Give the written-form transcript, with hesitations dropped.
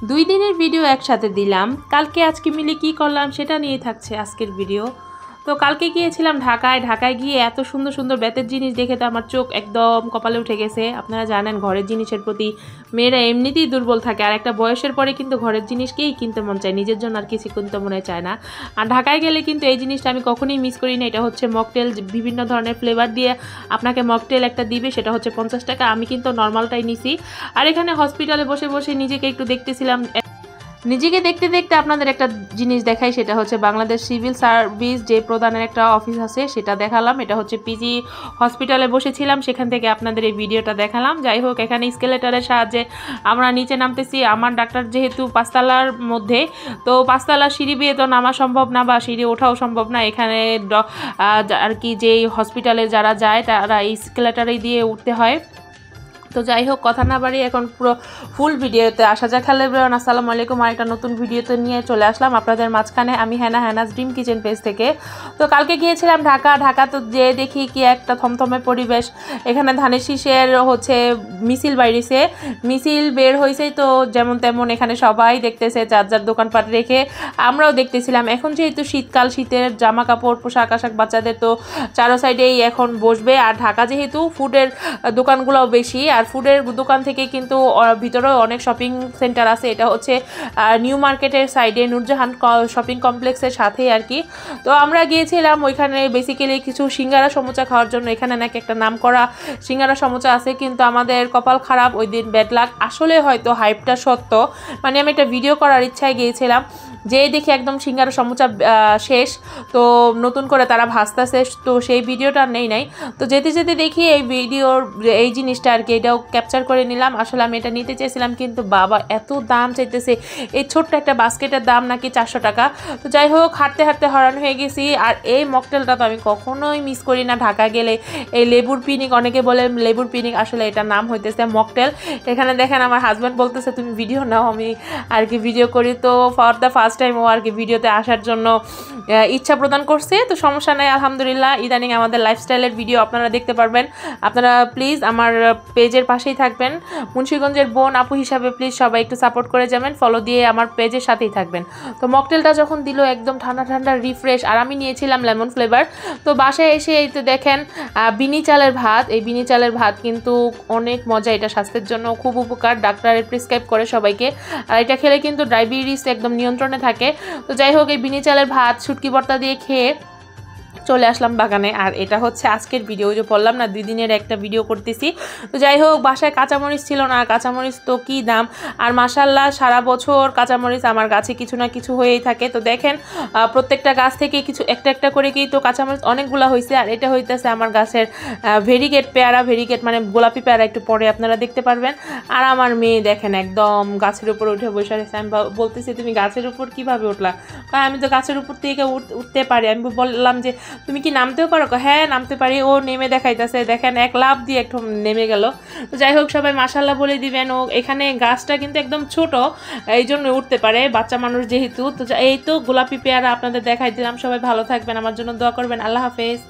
2 দিনের ভিডিও একসাথে দিলাম। কালকে আজকে মিলে কি করলাম সেটা নিয়ে থাকছে আজকের ভিডিও। তো কালকে গিয়েছিলাম ঢাকায় গিয়ে এত সুন্দর সুন্দর বেতের জিনিস দেখে তো আমার চোখ একদম কপালে উঠে গেছে। আপনারা জানেন ঘরের জিনিসের প্রতি মেয়েরা এমনিতেই দুর্বল থাকে, আর একটা বয়সের পরে কিন্তু ঘরের জিনিসকেই কিনতে মন চায়, নিজের জন্য আর কিছু কিনতে মনে চায় না। আর ঢাকায় গেলে কিন্তু এই জিনিসটা আমি কখনোই মিস করি না। এটা হচ্ছে মকটেল, বিভিন্ন ধরনের ফ্লেভার দিয়ে আপনাকে মকটেল একটা দিবে, সেটা হচ্ছে 50 টাকা। আমি কিন্তু নর্মালটাই নিছি। আর এখানে হসপিটালে বসে বসে নিজেকে একটু দেখতেছিলাম। নিজেকে দেখতে দেখতে আপনাদের একটা জিনিস দেখাই, সেটা হচ্ছে বাংলাদেশ সিভিল সার্ভিস যে প্রধানের একটা অফিস আছে সেটা দেখালাম। এটা হচ্ছে পিজি হসপিটালে বসেছিলাম, সেখান থেকে আপনাদের এই ভিডিওটা দেখালাম। যাই হোক, এখানে স্কেলেটারের সাহায্যে আমরা নিচে নামতেছি। আমার ডাক্তার যেহেতু 5 তলার মধ্যে, তো 5 তলার সিঁড়ি বেয়ে তো নামা সম্ভব না বা সিঁড়ি ওঠাও সম্ভব না। এখানে আর কি যে হসপিটালে যারা যায় তারা এই স্কেলেটারে দিয়ে উঠতে হয়। তো যাই হোক, কথা না বাড়িয়ে এখন পুরো ফুল ভিডিওতে আসা যাক। হ্যালো এভরিওয়ান, আসসালামু আলাইকুম। আরেকটা নতুন ভিডিওতে নিয়ে চলে আসলাম আপনাদের মাঝখানে। আমি হ্যানাজ ড্রিম কিচেন পেজ থেকে। তো কালকে গিয়েছিলাম ঢাকা তো যে দেখি কি একটা থমথমে পরিবেশ। এখানে ধানের শীষের হচ্ছে মিছিল বাইরেছে, মিছিল বের হয়েছে। তো যেমন তেমন এখানে সবাই দেখতেছে, যার দোকানপাট রেখে আমরাও দেখতেছিলাম। এখন যেহেতু শীতকাল, শীতের জামা কাপড় পোশাক আশাক বাচ্চাদের তো চারো সাইডেই এখন বসবে। আর ঢাকা যেহেতু ফুডের দোকানগুলোও বেশি, আর ফুডের দোকান থেকে কিন্তু ভিতরেও অনেক শপিং সেন্টার আছে। এটা হচ্ছে নিউ মার্কেটের সাইডে নূরজাহান শপিং কমপ্লেক্সের সাথেই আর কি। তো আমরা গিয়েছিলাম ওইখানে বেসিক্যালি কিছু সিঙ্গারা সমোচা খাওয়ার জন্য। এখানে নাকি একটা নাম করা সিঙ্গারা সমোচা আছে, কিন্তু আমাদের কপাল খারাপ, ওই দিন ব্যাড লাক। আসলে হয়তো হাইপটা সত্য, মানে আমি একটা ভিডিও করার ইচ্ছায় গিয়েছিলাম, যেই দেখি একদম সিঙ্গারা সমোচা শেষ, তো নতুন করে তারা ভাজতেছে, তো সেই ভিডিওটা নাই। তো যেতে যেতে দেখি এই ভিডিওর এই জিনিসটা আর কি, এটাও ক্যাপচার করে নিলাম। আসলে আমি এটা নিতে চেয়েছিলাম, কিন্তু বাবা এত দাম চাইতেছে। এই ছোট্ট একটা বাস্কেটের দাম নাকি 400 টাকা। তো যাই হোক, হাঁটতে হাঁটতে হয়রান হয়ে গেছি। আর এই মকটেলটা তো আমি কখনোই মিস করি না ঢাকা গেলে। এই লেবুর পিনিক, অনেকে বলে লেবুর পিনিক, আসলে এটার নাম হইতেছে মকটেল। এখানে দেখেন আমার হাজব্যান্ড বলতেছে তুমি ভিডিও নাও, আমি আর কি ভিডিও করি। তো ফর দ্য ফার্স্ট টাইম ও আর কি ভিডিওতে আসার জন্য ইচ্ছা প্রদান করছে। তো সমস্যা নাই, আলহামদুলিল্লাহ। ইদানিং আমাদের লাইফস্টাইলের ভিডিও আপনারা দেখতে পারবেন। আপনারা প্লিজ আমার পেজের পাশেই থাকবেন। মুন্সিগঞ্জের বোন আপু হিসাবে প্লিজ সবাই একটু সাপোর্ট করে যাবেন, ফলো দিয়ে আমার পেজের সাথেই থাকবেন। তো মকটেলটা যখন দিল একদম ঠান্ডা ঠান্ডা রিফ্রেশ, আর আমি নিয়েছিলাম লেমন ফ্লেভার। তো বাসায় এসে এই তো দেখেন বিনি চালের ভাত। এই বিনি চালের ভাত কিন্তু অনেক মজা, এটা স্বাস্থ্যের জন্য খুব উপকার, ডাক্তারের প্রেসক্রাইব করে সবাইকে। আর এটা খেলে কিন্তু ডায়াবেটিস একদম নিয়ন্ত্রণে থাকে। তো যাই হোক, এই বিনি চালের ভাত শুটকি ভর্তা দিয়ে খেয়ে চলে আসলাম বাগানে। আর এটা হচ্ছে আজকের ভিডিও, যে বললাম না 2 দিনের একটা ভিডিও করতেছি। তো যাই হোক, বাসায় কাঁচামরিচ ছিল না, কাঁচামরিচ তো কি দাম। আর মাশাল্লাহ সারা বছর কাঁচামরিচ আমার গাছে কিছু না কিছু হয়েই থাকে। তো দেখেন প্রত্যেকটা গাছ থেকে কিছু একটা করে কি তো কাঁচামরিচ অনেকগুলো হয়েছে। আর এটা হইতেছে আমার গাছের ভেরিগেট পেয়ারা, ভেরিগেট মানে গোলাপি পেয়ারা, একটু পরে আপনারা দেখতে পারবেন। আর আমার মেয়ে দেখেন একদম গাছের উপর উঠে বসে আছে। আমি বলতেছি তুমি গাছের উপর কিভাবে উঠলা? আমি তো গাছের উপর থেকে উঠতে পারি। আমি বললাম যে তুমি কি নামতেও পারো? হ্যাঁ নামতে পারি। ও নেমে দেখাইতেছে, দেখেন এক লাফ দিয়ে একটু নেমে গেল। তো যাই হোক, সবাই মাশাল্লাহ বলে দিবেন। ও এখানে গাছটা কিন্তু একদম ছোট, এই জন্য উঠতে পারে, বাচ্চা মানুষ যেহেতু। তো এই তো গোলাপি পেয়ারা আপনাদের দেখাই দিলাম। সবাই ভালো থাকবেন, আমার জন্য দোয়া করবেন। আল্লাহ হাফেজ।